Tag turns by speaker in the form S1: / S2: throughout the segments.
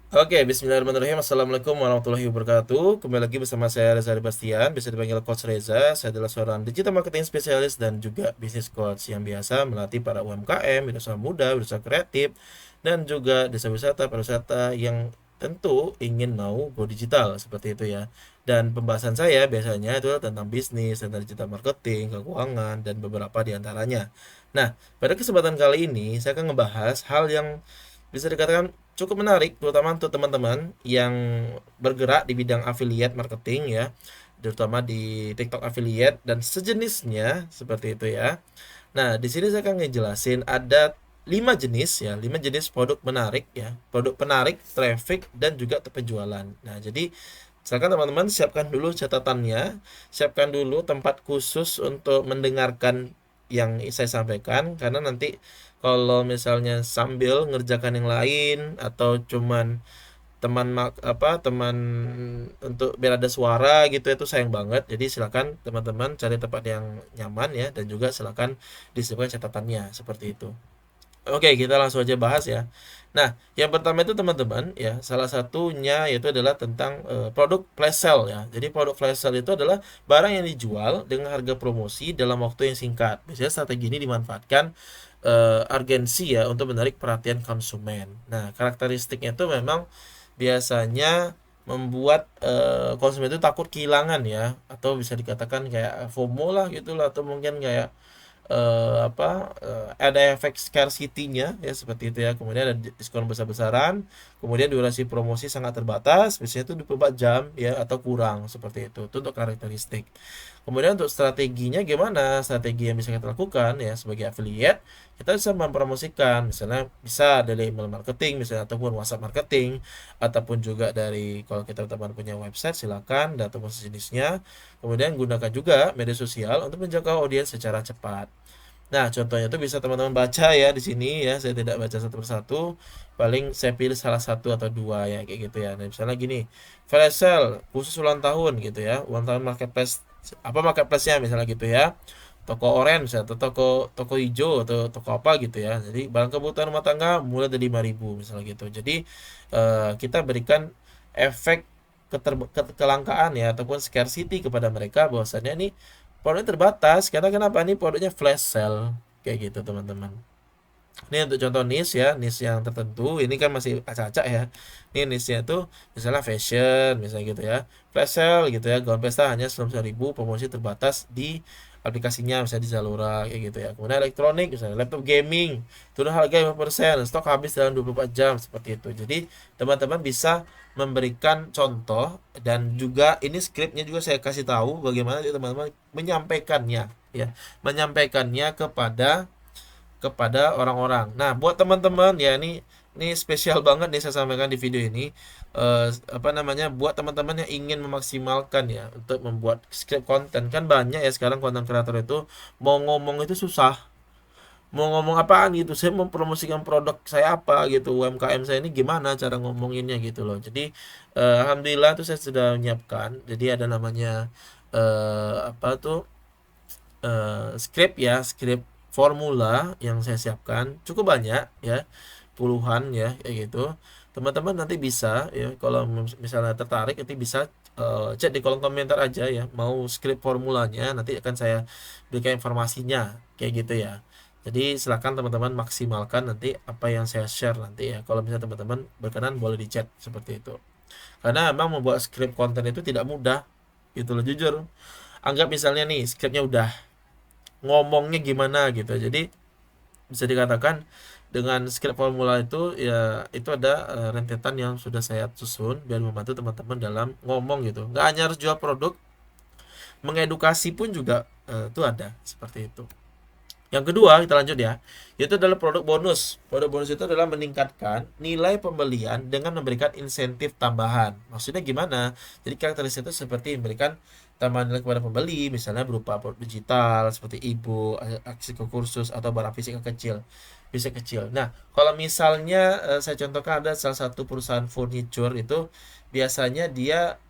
S1: Oke, bismillahirrahmanirrahim. Assalamualaikum warahmatullahi wabarakatuh. Kembali lagi bersama saya Reza Bastian, bisa dipanggil Coach Reza. Saya adalah seorang digital marketing spesialis dan juga business coach yang biasa melatih para UMKM, wirausaha muda, wirausaha kreatif, dan juga desa wisata, pariwisata yang tentu ingin mau go digital seperti itu ya. Dan pembahasan saya biasanya itu tentang bisnis, tentang digital marketing, keuangan, dan beberapa di antaranya. Nah, pada kesempatan kali ini saya akan ngebahas hal yang bisa dikatakan cukup menarik, terutama untuk teman-teman yang bergerak di bidang affiliate marketing ya, terutama di TikTok affiliate dan sejenisnya seperti itu ya. Nah, di sini saya akan ngejelasin ada 5 jenis ya, 5 jenis produk menarik ya, produk penarik traffic dan juga penjualan. Nah, jadi silakan teman-teman siapkan dulu catatannya, siapkan dulu tempat khusus untuk mendengarkan yang saya sampaikan karena nanti kalau misalnya sambil ngerjakan yang lain atau cuman teman untuk biar ada suara gitu itu sayang banget. Jadi silakan teman-teman cari tempat yang nyaman ya dan juga silakan disiapkan catatannya seperti itu. Oke, kita langsung aja bahas ya. Nah, yang pertama itu teman-teman ya, salah satunya yaitu adalah tentang produk flash sale ya. Jadi produk flash sale itu adalah barang yang dijual dengan harga promosi dalam waktu yang singkat. Biasanya strategi ini dimanfaatkan urgensi ya untuk menarik perhatian konsumen. Nah, karakteristiknya itu memang biasanya membuat konsumen itu takut kehilangan ya, atau bisa dikatakan kayak FOMO lah gitulah, atau mungkin kayak ada efek scarcity-nya ya seperti itu ya. Kemudian ada diskon besar-besaran, kemudian durasi promosi sangat terbatas, biasanya itu 24 jam ya atau kurang seperti itu. Itu untuk karakteristik. Kemudian untuk strateginya gimana? Strategi yang bisa kita lakukan ya sebagai affiliate, kita bisa mempromosikan misalnya bisa dari email marketing misalnya ataupun WhatsApp marketing ataupun juga dari kalau kita teman punya website silakan dan ataupun sejenisnya. Kemudian gunakan juga media sosial untuk menjangkau audiens secara cepat. Nah, contohnya itu bisa teman-teman baca ya di sini ya. Saya tidak baca satu persatu. Paling saya pilih salah satu atau dua ya kayak gitu ya. Nah, misalnya gini, flash sale khusus ulang tahun gitu ya. Ulang tahun marketplace apa marketplace-nya misalnya gitu ya. Toko orange atau toko toko hijau atau toko apa gitu ya. Jadi barang kebutuhan rumah tangga mulai dari 5.000 misalnya gitu. Jadi kita berikan efek kelangkaan ya ataupun scarcity kepada mereka bahwasannya nih produknya terbatas karena kenapa nih produknya flash sale kayak gitu teman-teman. Ini untuk contoh niche ya, niche yang tertentu. Ini kan masih acak-acak ya. Ini niche-nya tuh misalnya fashion, misalnya gitu ya. Flash sale gitu ya. Gaun pesta hanya 900.000, promosi terbatas di aplikasinya misalnya di Zalora kayak gitu ya. Kemudian elektronik misalnya laptop gaming, turun harga 5%, stok habis dalam 24 jam seperti itu. Jadi teman-teman bisa memberikan contoh dan juga ini skripnya juga saya kasih tahu bagaimana teman-teman menyampaikannya ya. Menyampaikannya kepada orang-orang. Nah, buat teman-teman ya ini spesial banget nih saya sampaikan di video ini. Buat teman-teman yang ingin memaksimalkan ya untuk membuat script konten kan banyak ya sekarang konten kreator itu mau ngomong itu susah. Mau ngomong apaan gitu. Saya mau promosikan produk saya apa gitu. UMKM saya ini gimana cara ngomonginnya gitu loh. Jadi alhamdulillah tuh saya sudah menyiapkan. Jadi ada namanya apa tuh script ya, script formula yang saya siapkan cukup banyak ya, puluhan ya kayak gitu. Teman-teman nanti bisa ya kalau misalnya tertarik nanti bisa chat di kolom komentar aja ya, mau script formulanya nanti akan saya berikan informasinya kayak gitu ya. Jadi silakan teman-teman maksimalkan nanti apa yang saya share nanti ya. Kalau misalnya teman-teman berkenan boleh di chat seperti itu. Karena memang membuat script konten itu tidak mudah gitu loh jujur. Anggap misalnya nih scriptnya udah ngomongnya gimana gitu. Jadi bisa dikatakan dengan script formula itu ya itu ada rentetan yang sudah saya susun biar membantu teman-teman dalam ngomong gitu. Nggak hanya harus jual produk, mengedukasi pun juga itu ada seperti itu. Yang kedua, kita lanjut ya. Yaitu adalah produk bonus. Produk bonus itu adalah meningkatkan nilai pembelian dengan memberikan insentif tambahan. Maksudnya gimana? Jadi karakteristik itu seperti memberikan tambahan nilai kepada pembeli, misalnya berupa produk digital seperti e-book, aksi ke kursus atau barang fisik yang kecil. Bisa kecil. Nah, kalau misalnya saya contohkan ada salah satu perusahaan furniture itu biasanya dia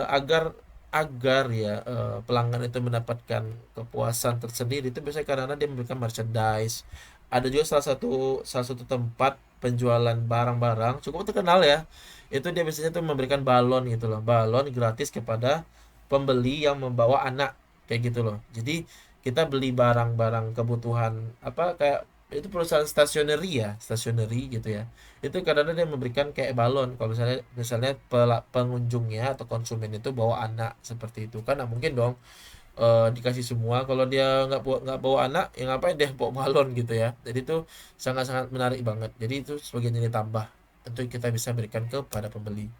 S1: agar agar ya pelanggan itu mendapatkan kepuasan tersendiri itu biasanya karena dia memberikan merchandise. Ada juga salah satu tempat penjualan barang-barang cukup terkenal ya, itu dia biasanya tuh memberikan balon gitu loh, balon gratis kepada pembeli yang membawa anak, kayak gitu loh. Jadi kita beli barang-barang kebutuhan apa kayak itu perusahaan stationery ya, stationery gitu ya. Itu kadang-kadang dia memberikan kayak balon kalau misalnya pengunjungnya atau konsumen itu bawa anak seperti itu kan, nggak mungkin dong dikasih semua kalau dia nggak bawa anak, ya ngapain dia bawa balon gitu ya. Jadi itu sangat-sangat menarik banget, jadi itu sebagai nilai tambah untuk kita bisa berikan kepada pembeli,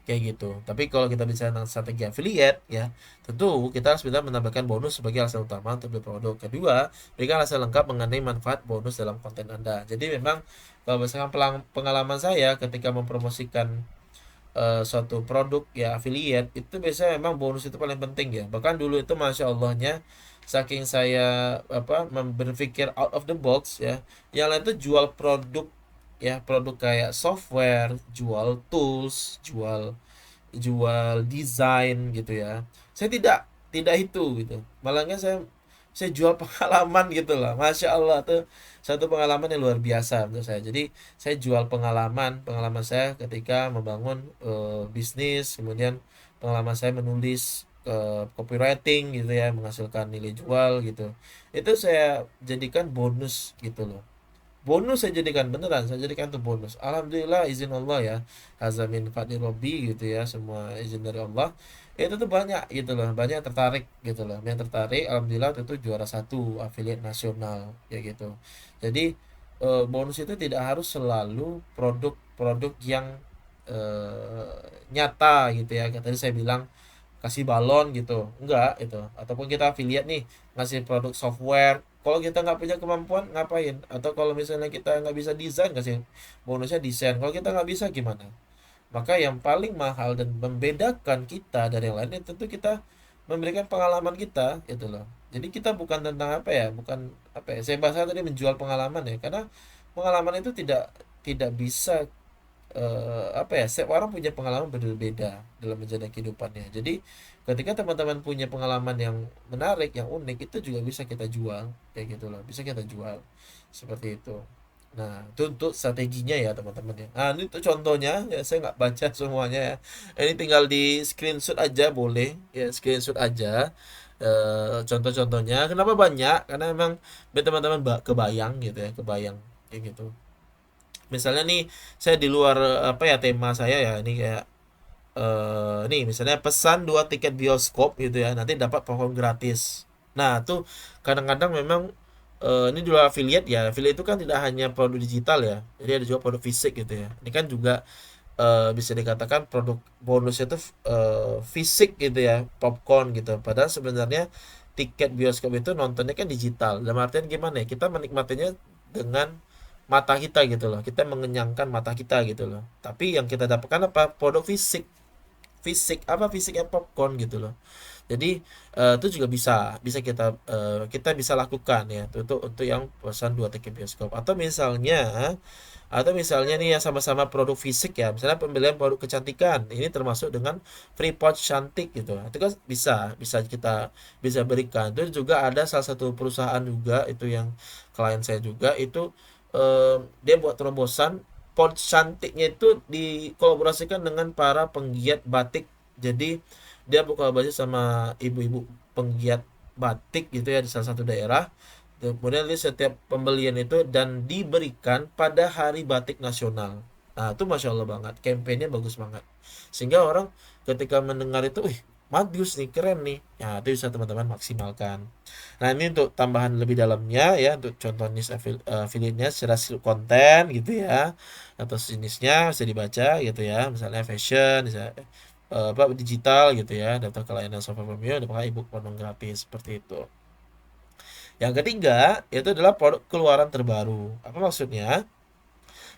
S1: kayak gitu. Tapi kalau kita bicara tentang strategi affiliate ya, tentu kita harus bisa menambahkan bonus sebagai alasan utama untuk beli produk. Kedua, berikan alasan lengkap mengenai manfaat bonus dalam konten Anda. Jadi memang kalau misalkan pengalaman saya ketika mempromosikan suatu produk ya affiliate, itu biasanya memang bonus itu paling penting ya. Bahkan dulu itu masya Allahnya, saking saya berpikir out of the box ya, yang lain tuh jual produk ya, produk kayak software, jual tools, jual jual desain gitu ya. Saya tidak itu gitu. Malahnya saya jual pengalaman gitu lah. Masya Allah tuh satu pengalaman yang luar biasa menurut saya. Jadi saya jual pengalaman saya ketika membangun bisnis, kemudian pengalaman saya menulis copywriting gitu ya, menghasilkan nilai jual gitu. Itu saya jadikan bonus gitu loh. Bonus saya jadikan, beneran saya jadikan tuh bonus. Alhamdulillah izin Allah ya, hazamin fadli Robbi gitu ya, semua izin dari Allah. Itu tuh banyak gitu loh, banyak yang tertarik gitu loh, yang tertarik. Alhamdulillah itu tuh juara satu affiliate nasional ya gitu. Jadi bonus itu tidak harus selalu produk-produk yang eh, nyata gitu ya. Kayak tadi saya bilang kasih balon gitu, enggak itu. Ataupun kita affiliate nih, ngasih produk software, kalau kita nggak punya kemampuan ngapain, atau kalau misalnya kita nggak bisa desain, kasih bonusnya desain. Kalau kita nggak bisa gimana? Maka yang paling mahal dan membedakan kita dari yang lain itu tentu kita memberikan pengalaman kita itu loh. Jadi kita bukan tentang apa ya, bukan apa ya, saya bahasa tadi menjual pengalaman ya, karena pengalaman itu tidak tidak bisa apa ya, setiap orang punya pengalaman berbeda dalam menjalani kehidupannya. Jadi ketika teman-teman punya pengalaman yang menarik, yang unik, itu juga bisa kita jual kayak gitu loh, bisa kita jual seperti itu. Nah itu untuk strateginya ya teman-teman ya. Nah ini tuh contohnya ya, saya nggak baca semuanya ya, ini tinggal di screenshot aja boleh ya, screenshot aja contoh-contohnya. Kenapa banyak? Karena memang biar teman-teman kebayang gitu ya, kebayang kayak gitu. Misalnya nih saya di luar apa ya tema saya ya, ini kayak nih misalnya pesan 2 tiket bioskop gitu ya, nanti dapat popcorn gratis. Nah tuh kadang-kadang memang ini dua affiliate ya, affiliate itu kan tidak hanya produk digital ya, jadi ada juga produk fisik gitu ya. Ini kan juga bisa dikatakan produk bonusnya itu fisik gitu ya, popcorn gitu. Padahal sebenarnya tiket bioskop itu nontonnya kan digital. Dalam artian gimana ya? Kita menikmatinya dengan mata kita gitu loh. Kita mengenyangkan mata kita gitu loh. Tapi yang kita dapatkan apa? Produk fisik. Fisik apa? Fisiknya popcorn gitu loh. Jadi itu juga bisa bisa kita bisa lakukan ya, untuk yang pesan 2 tiket bioskop. Atau misalnya nih yang sama-sama produk fisik ya, misalnya pembelian produk kecantikan, ini termasuk dengan free pouch cantik gitu, itu kan bisa bisa kita bisa berikan. Itu juga ada salah satu perusahaan juga itu yang klien saya juga itu, dia buat terobosan pouch cantiknya itu dikolaborasikan dengan para penggiat batik. Jadi dia buka baju sama ibu-ibu penggiat batik gitu ya di salah satu daerah. Kemudian di setiap pembelian itu dan diberikan pada Hari Batik Nasional. Nah, itu Masya Allah banget. Kampanyenya bagus banget. Sehingga orang ketika mendengar itu, wih, bagus nih, keren nih. Ya, itu bisa teman-teman maksimalkan. Nah, ini untuk tambahan lebih dalamnya ya, untuk contoh niche affiliate-nya secara konten gitu ya. Atau jenisnya bisa dibaca gitu ya. Misalnya fashion, misalnya apa digital gitu ya. Daftar ke layanan software premium, dapatkan ebook pornografi seperti itu. Yang ketiga, yaitu adalah produk keluaran terbaru. Apa maksudnya?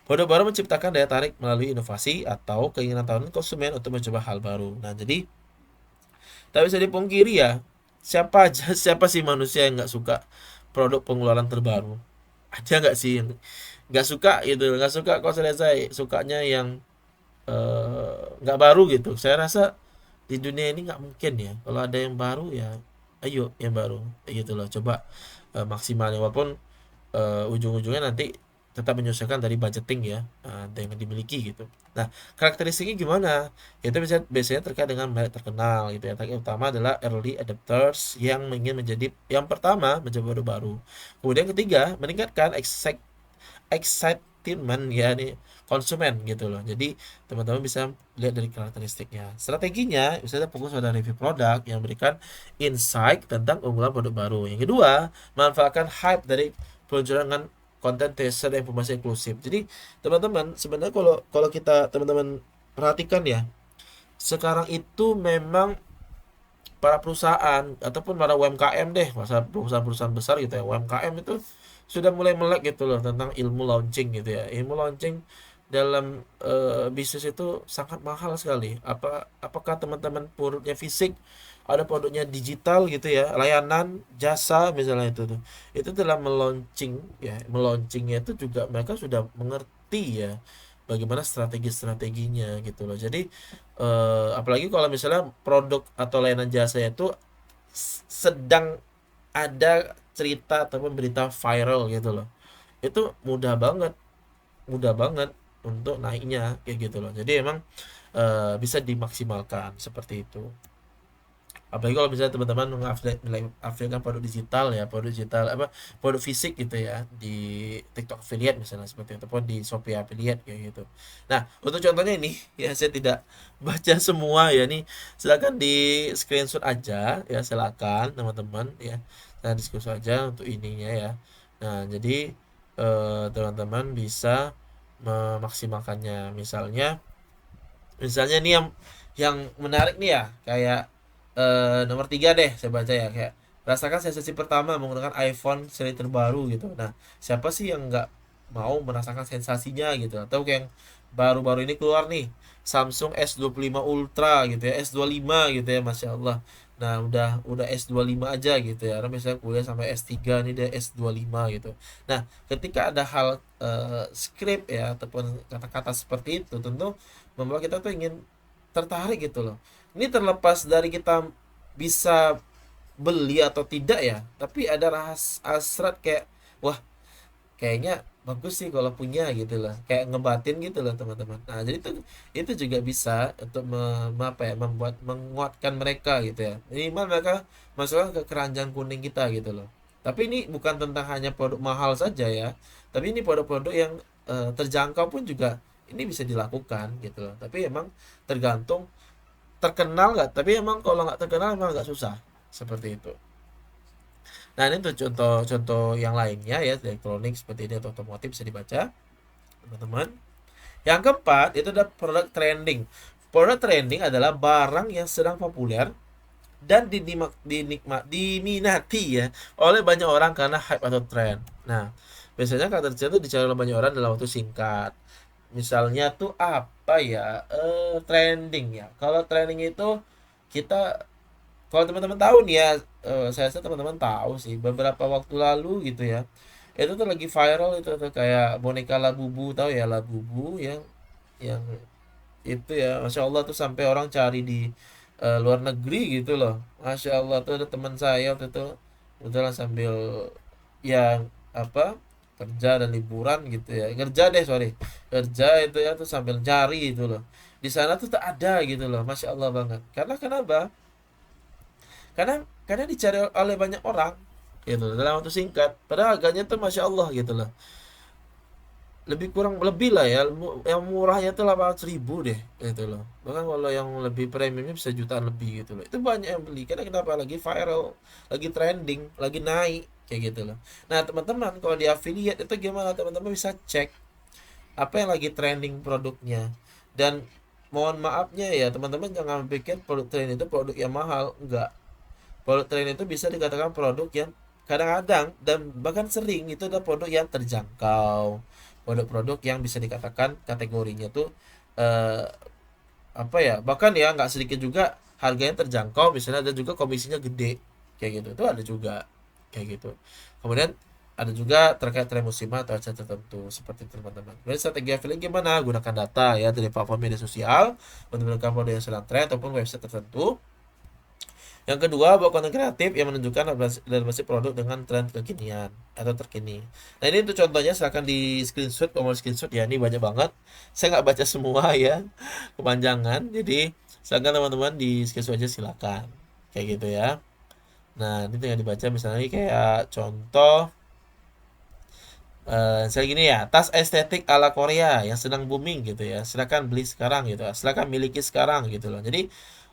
S1: Produk baru menciptakan daya tarik melalui inovasi atau keinginan tahunan konsumen untuk mencoba hal baru. Nah, jadi tak bisa dipungkiri ya, siapa sih manusia yang nggak suka produk pengeluaran terbaru? Ada nggak sih yang nggak suka gitu? Nggak suka kalau saya sukanya yang nggak baru gitu. Saya rasa di dunia ini nggak mungkin ya. Kalau ada yang baru ya, ayo yang baru, gitu loh. Coba maksimalnya, walaupun ujung-ujungnya nanti tetap menyesuaikan dari budgeting ya, yang dimiliki gitu. Nah, karakteristiknya gimana? Itu biasanya terkait dengan merek terkenal gitu ya. Yang utama adalah early adopters yang ingin menjadi yang pertama mencoba produk baru. Kemudian ketiga, meningkatkan excitement ya nih konsumen gitu loh. Jadi teman-teman bisa lihat dari karakteristiknya. Strateginya misalnya fokus pada review produk yang memberikan insight tentang unggulan produk baru. Yang kedua, manfaatkan hype dari peluncuran konten teaser dan informasi eksklusif. Jadi teman-teman sebenarnya kalau kalau kita teman-teman perhatikan ya, sekarang itu memang para perusahaan ataupun para UMKM deh, masa perusahaan-perusahaan besar gitu ya, UMKM itu sudah mulai melek gitu loh tentang ilmu launching gitu ya. Ilmu launching dalam bisnis itu sangat mahal sekali. Apakah teman-teman produknya fisik, ada produknya digital gitu ya, layanan, jasa misalnya itu tuh. Itu dalam meluncing ya, meluncingnya itu juga mereka sudah mengerti ya bagaimana strategi-strateginya gitu loh. Jadi apalagi kalau misalnya produk atau layanan jasa itu sedang ada cerita ataupun berita viral gitu loh, itu mudah banget untuk naiknya kayak gitu loh. Jadi emang bisa dimaksimalkan seperti itu. Apalagi kalau misalnya teman-teman mengafiliatkan produk digital ya, produk digital apa, produk fisik gitu ya di TikTok affiliate misalnya seperti itu, ataupun di Shopee affiliate kayak gitu. Nah, untuk contohnya ini ya saya tidak baca semua ya, nih silakan di screenshot aja ya, silakan teman-teman ya. Nah, di screenshot aja untuk ininya ya. Nah, jadi teman-teman bisa memaksimalkannya. Misalnya nih yang menarik nih ya, kayak nomor 3 deh saya baca ya, kayak rasakan sensasi pertama menggunakan iPhone seri terbaru gitu. Nah, siapa sih yang nggak mau merasakan sensasinya gitu? Atau kayak yang baru-baru ini keluar nih, Samsung S25 Ultra gitu ya, S25 gitu ya, Masya Allah. Nah, udah S25 aja gitu ya. Karena misalnya kuliah sampai S3 nih dia S25 gitu. Nah, ketika ada hal script ya ataupun kata-kata seperti itu, tentu membuat kita tuh ingin tertarik gitu loh. Ini terlepas dari kita bisa beli atau tidak ya, tapi ada hasrat kayak, wah kayaknya bagus sih kalau punya gitu loh, kayak ngebatin gitu loh teman-teman. Nah, jadi itu juga bisa untuk apa ya, menguatkan mereka gitu ya, minimal mereka masukkan ke keranjang kuning kita gitu loh. Tapi ini bukan tentang hanya produk mahal saja ya, tapi ini produk-produk yang terjangkau pun juga ini bisa dilakukan gitu loh. Tapi emang tergantung terkenal nggak, tapi emang kalau nggak terkenal emang nggak susah seperti itu. Nah, ini tuh contoh-contoh yang lainnya ya, elektronik seperti ini atau otomotif bisa dibaca teman-teman. Yang keempat itu ada produk trending. Produk trending adalah barang yang sedang populer dan diminati ya oleh banyak orang karena hype atau tren. Nah, biasanya kata itu dicari oleh banyak orang dalam waktu singkat. Misalnya tuh apa ya, trending ya. Kalau trending itu kita, kalau teman-teman tahu nih ya, saya rasa teman-teman tahu sih beberapa waktu lalu gitu ya. Itu tuh lagi viral itu tuh kayak boneka Labubu, tahu ya Labubu yang itu ya, Masya Allah tuh sampai orang cari di luar negeri gitu loh. Masya Allah tuh ada teman saya waktu itu kebetulan sambil yang apa, kerja dan liburan gitu ya, kerja deh sorry, kerja itu ya tuh sambil cari itu loh. Di sana tuh tak ada gitu loh, Masya Allah banget. Karena kenapa? Karena dicari oleh banyak orang gitu dalam waktu singkat, padahal harganya tuh Masya Allah gitu loh, lebih kurang lebih lah ya, yang murahnya tuh 800.000 deh gitu loh. Bahkan kalau yang lebih premiumnya bisa jutaan lebih gitu loh. Itu banyak yang beli karena kenapa, lagi viral, lagi trending, lagi naik kayak gitu loh. Nah, teman-teman kalau di affiliate itu gimana, teman-teman bisa cek apa yang lagi trending produknya. Dan mohon maafnya ya teman-teman, jangan pikir produk trend itu produk yang mahal, enggak. Produk trend itu bisa dikatakan produk yang kadang-kadang dan bahkan sering itu adalah produk yang terjangkau, produk-produk yang bisa dikatakan kategorinya tuh eh, apa ya, bahkan ya nggak sedikit juga harganya terjangkau, misalnya ada juga komisinya gede kayak gitu, itu ada juga kayak gitu. Kemudian ada juga terkait tren musiman atau acara tertentu seperti itu teman-teman. Kemudian strategi affiliate gimana? Gunakan data ya dari platform media sosial untuk menekan produk yang sedang tren ataupun website tertentu. Yang kedua, buat konten kreatif yang menunjukkan relevasi produk dengan tren kekinian atau terkini. Nah, ini untuk contohnya, silahkan di screenshot, kalau mau screenshot ya, ini banyak banget. Saya nggak baca semua ya, kepanjangan. Jadi, silahkan teman-teman di screenshot aja silakan. Kayak gitu ya. Nah, ini tinggal dibaca misalnya ini kayak contoh misalnya gini ya, tas estetik ala Korea yang sedang booming gitu ya. Silakan beli sekarang gitu. Silakan miliki sekarang gitu loh. Jadi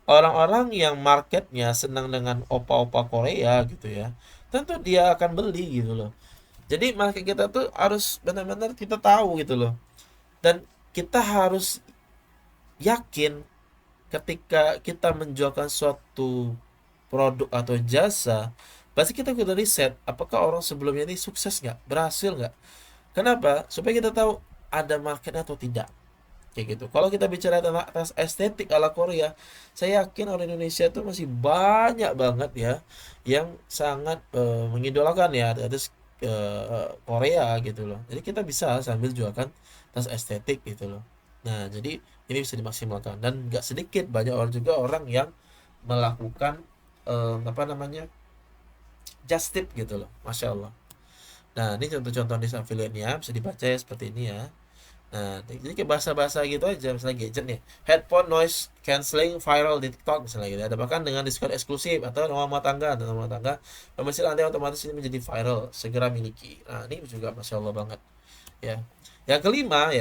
S1: orang-orang yang marketnya senang dengan opa-opa Korea gitu ya, tentu dia akan beli gitu loh. Jadi market kita tuh harus benar-benar kita tahu gitu loh. Dan kita harus yakin ketika kita menjualkan suatu produk atau jasa, pasti kita udah riset apakah orang sebelumnya ini sukses nggak, berhasil nggak. Kenapa? Supaya kita tahu ada marketnya atau tidak. Kayak gitu. Kalau kita bicara tentang tas estetik ala Korea, saya yakin orang Indonesia itu masih banyak banget ya yang sangat mengidolakan ya atas Korea gitu loh. Jadi kita bisa sambil jualkan tas estetik gitu loh. Nah, jadi ini bisa dimaksimalkan dan nggak sedikit banyak orang juga orang yang melakukan apa namanya just tip gitu loh, masya Allah. Nah, ini contoh-contoh di affiliate-nya bisa dibaca ya seperti ini ya. Nah, jadi kayak bahasa-bahasa gitu aja, misalnya gadget nih, headphone noise cancelling viral di TikTok misalnya gitu. Ada bahkan dengan diskon eksklusif atau rumah tangga dan rumah tangga pembersih lantai otomatis ini menjadi viral, segera miliki. Nah, ini juga masya Allah banget ya. Yang kelima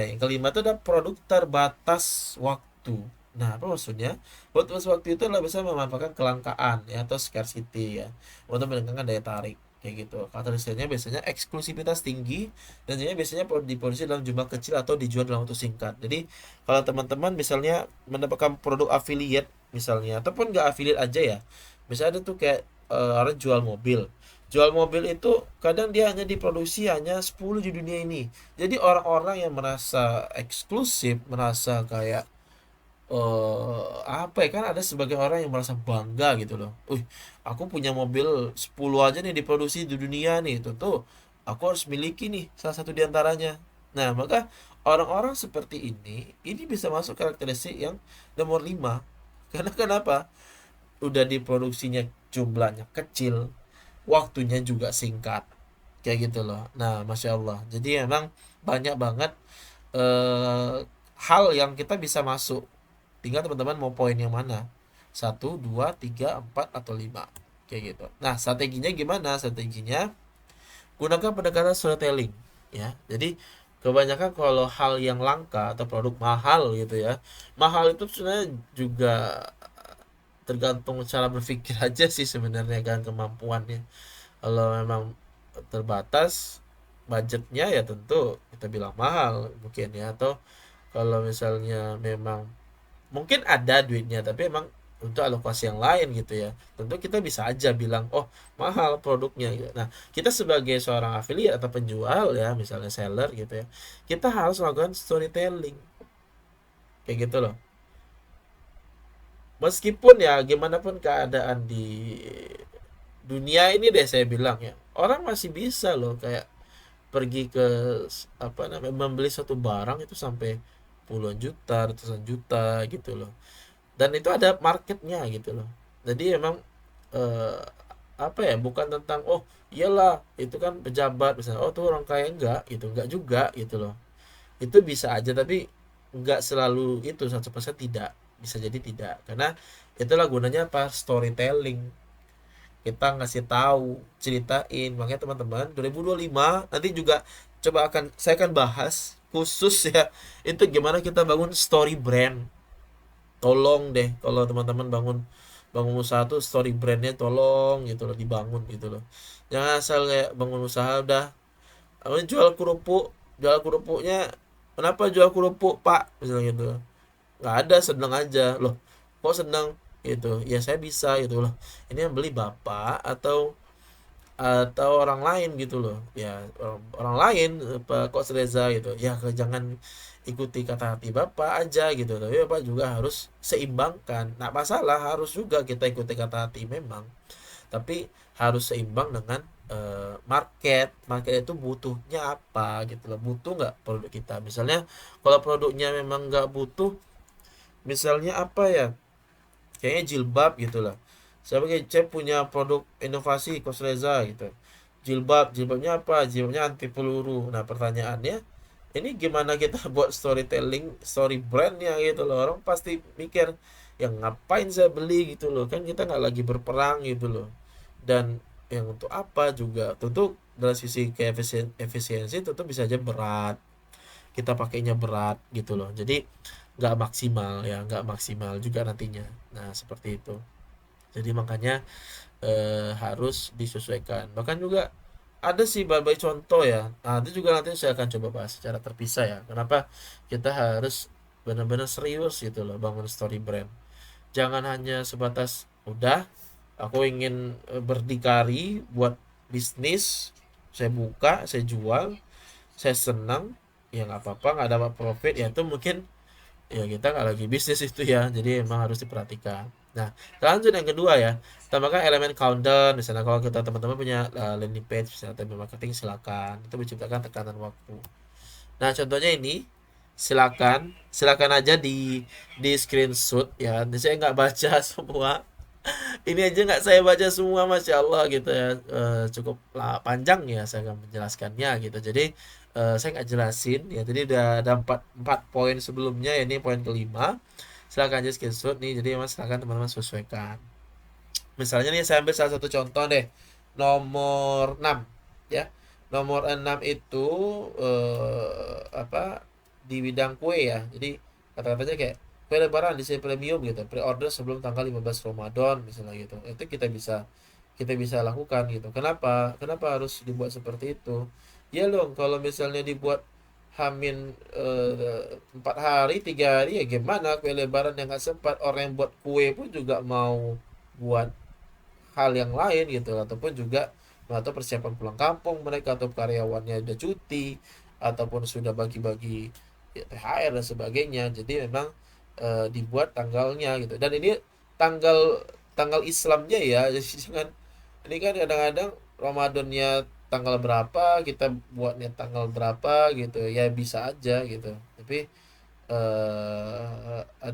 S1: itu ada produk terbatas waktu. Nah, apa maksudnya? Batas waktu itu adalah bisa memanfaatkan kelangkaan ya atau scarcity ya untuk meningkatkan daya tarik kayak gitu. Karakteristiknya biasanya eksklusivitas tinggi dan biasanya diproduksi dalam jumlah kecil atau dijual dalam waktu singkat. Jadi kalau teman-teman misalnya mendapatkan produk affiliate misalnya ataupun nggak affiliate aja ya, misalnya ada tuh kayak orang jual mobil. Jual mobil itu kadang dia hanya diproduksi hanya 10 di dunia ini. Jadi orang-orang yang merasa eksklusif, merasa kayak apa ya, kan ada sebagai orang yang merasa bangga gitu loh. Aku punya mobil 10 aja nih diproduksi di dunia nih. Tentu aku harus miliki nih salah satu di antaranya. Nah, maka orang-orang seperti ini bisa masuk karakteristik yang nomor 5. Karena kenapa? Udah diproduksinya jumlahnya kecil, waktunya juga singkat. Kayak gitu loh. Nah, Masya Allah. Jadi emang banyak banget eh, hal yang kita bisa masuk. Tinggal teman-teman mau poin yang mana. Satu, dua, tiga, empat, atau lima. Kayak gitu. Nah, strateginya gimana? Strateginya gunakan pendekatan storytelling. Ya, jadi kebanyakan kalau hal yang langka atau produk mahal gitu ya. Mahal itu sebenarnya juga tergantung cara berpikir aja sih sebenarnya kan kemampuannya. Kalau memang terbatas budgetnya ya tentu kita bilang mahal mungkin ya, atau kalau misalnya memang mungkin ada duitnya tapi emang untuk alokasi yang lain gitu ya, tentu kita bisa aja bilang oh mahal produknya gitu. Nah, kita sebagai seorang affiliate atau penjual ya, misalnya seller gitu ya, kita harus melakukan storytelling kayak gitu loh. Meskipun ya gimana pun keadaan di dunia ini deh, saya bilang ya, orang masih bisa loh kayak pergi ke apa namanya, membeli satu barang itu sampai puluhan juta, ratusan juta gitu loh. Dan itu ada marketnya gitu loh. Jadi emang eh, apa ya, bukan tentang oh iyalah itu kan pejabat misalnya, oh tuh orang kaya, enggak juga gitu loh. Itu bisa aja tapi enggak selalu itu 100% tidak, bisa jadi tidak, karena itulah gunanya apa, storytelling. Kita ngasih tahu, ceritain. Makanya teman-teman 2025 nanti juga saya akan bahas khusus ya itu gimana kita bangun story brand. Tolong deh kalau teman-teman bangun bangun usaha tuh story brandnya tolong gitu loh dibangun gitu loh. Jangan asal kayak bangun usaha udah jual kerupuk, jual kerupuknya, kenapa jual kerupuk pak misalnya gitu, nggak ada, seneng aja loh, kok seneng gitu ya, saya bisa gitu loh, ini yang beli bapak atau orang lain gitu loh ya, orang lain Pak Coach Reza gitu ya, jangan ikuti kata hati bapak aja gitu, tapi bapak juga harus seimbangkan. Nah, masalah harus juga kita ikuti kata hati memang, tapi harus seimbang dengan market. Market itu butuhnya apa gitu loh, butuh nggak produk kita. Misalnya kalau produknya memang nggak butuh, misalnya apa ya, kayaknya jilbab gitu lah, sebagai chef punya produk inovasi Kosreza gitu. Jilbabnya apa? Jilbabnya anti peluru. Nah, pertanyaannya, ini gimana kita buat storytelling, story brandnya gitu loh. Orang pasti mikir, yang ngapain saya beli gitu loh. Kan kita nggak lagi berperang gitu loh. Dan yang untuk apa juga. Tentu dari sisi efisiensi tentu bisa aja berat. Kita pakainya berat gitu loh. Jadi nggak maksimal ya, nggak maksimal juga nantinya. Nah, seperti itu. Jadi makanya harus disesuaikan. Bahkan juga ada sih berbagai contoh ya. Nah, itu juga nanti saya akan coba bahas secara terpisah ya. Kenapa kita harus benar-benar serius gitu loh bangun story brand. Jangan hanya sebatas udah aku ingin berdikari buat bisnis, saya buka, saya jual, saya senang, ya nggak apa-apa, nggak dapat profit, ya itu mungkin ya kita nggak lagi bisnis itu ya, jadi emang harus diperhatikan. Nah, lanjut yang kedua ya, tambahkan elemen countdown. Misalnya kalau kita teman-teman punya landing page misalnya email marketing, silakan itu menciptakan tekanan waktu. Nah, contohnya ini, silakan aja di screenshot ya. Saya nggak baca semua, ini aja nggak saya baca semua, masya Allah gitu ya. Cukup panjang ya saya akan menjelaskannya gitu. Jadi saya nggak jelasin ya, jadi udah ada empat poin sebelumnya, ini poin kelima. Silakan aja screenshot nih, jadi mas silakan teman-teman sesuaikan. Misalnya nih saya ambil salah satu contoh deh, nomor 6 ya. Nomor 6 itu apa, di bidang kue ya. Jadi kata-katanya kayak kue lebaran desain premium gitu, pre-order sebelum tanggal 15 Ramadan misalnya gitu. Itu kita bisa lakukan gitu. Kenapa harus dibuat seperti itu? Ya loh, kalau misalnya dibuat Hamin 4 hari 3 hari, ya gimana kue lebaran yang nggak sempat, orang yang buat kue pun juga mau buat hal yang lain gitu, ataupun juga atau persiapan pulang kampung mereka, atau karyawannya udah cuti ataupun sudah bagi-bagi ya, THR dan sebagainya. Jadi memang dibuat tanggalnya gitu, dan ini tanggal tanggal Islamnya ya. Jadi jangan, ini kan kadang-kadang Ramadannya tanggal berapa, kita buatnya tanggal berapa gitu ya, bisa aja gitu, tapi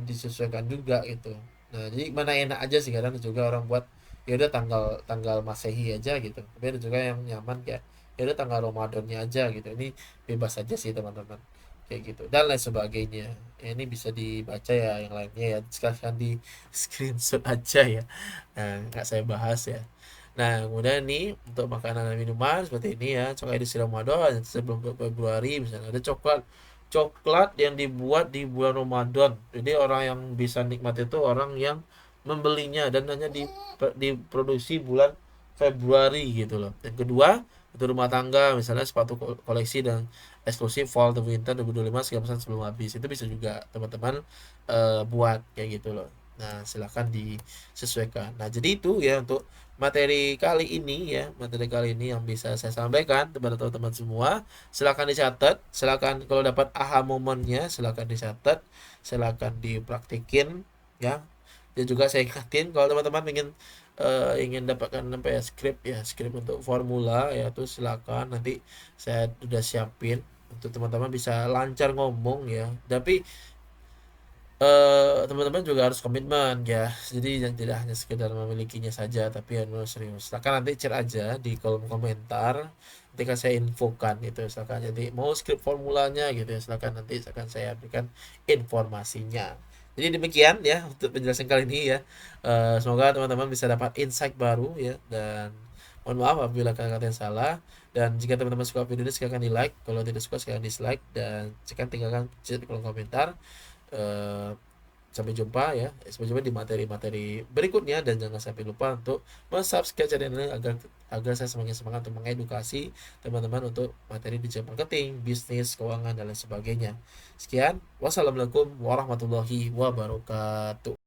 S1: disesuaikan juga gitu. Nah, jadi mana enak aja sih, kadang juga orang buat ya udah tanggal tanggal Masehi aja gitu. Tapi ada juga yang nyaman kayak ya udah tanggal Ramadannya aja gitu. Ini bebas aja sih teman-teman. Kayak gitu dan lain sebagainya. Ya, ini bisa dibaca ya yang lainnya ya. Sekalian di screenshot aja ya. Nah, nggak saya bahas ya. Nah, kemudian ini untuk makanan dan minuman seperti ini ya, coklat edisi Ramadan sebelum Februari, misalnya ada coklat coklat yang dibuat di bulan Ramadan. Jadi orang yang bisa nikmat itu orang yang membelinya dan hanya diproduksi bulan Februari gitu loh. Yang kedua, itu rumah tangga, misalnya sepatu koleksi dan eksklusif fall to winter 2025 3% sebelum habis. Itu bisa juga teman-teman buat kayak gitu loh. Nah, silahkan disesuaikan. Nah, jadi itu ya untuk materi kali ini yang bisa saya sampaikan kepada teman-teman semua. Silakan dicatat, silakan kalau dapat aha momennya silakan dicatat, silakan dipraktikin ya. Dan juga saya ingatin kalau teman-teman ingin dapatkan apa ya, skrip untuk formula ya, tuh silakan, nanti saya udah siapin untuk teman-teman bisa lancar ngomong ya. Tapi teman-teman juga harus komitmen ya. Jadi tidak hanya sekedar memilikinya saja, tapi harus serius. Silakan nanti chat aja di kolom komentar. Ketika saya infokan itu, silakan. Jadi mau skrip formulanya gitu ya, silakan nanti akan saya berikan informasinya. Jadi demikian ya untuk penjelasan kali ini ya. Semoga teman-teman bisa dapat insight baru ya, dan mohon maaf apabila kata-kata yang salah. Dan jika teman-teman suka video ini silahkan di like, kalau tidak suka silahkan dislike, dan silahkan tinggalkan chat di kolom komentar. eh, Sampai jumpa ya, sampai jumpa di materi-materi berikutnya, dan jangan sampai lupa untuk subscribe channel ini agar agar saya semakin semangat untuk mengedukasi teman-teman untuk materi digital marketing, bisnis, keuangan dan lain sebagainya. Sekian, wassalamualaikum warahmatullahi wabarakatuh.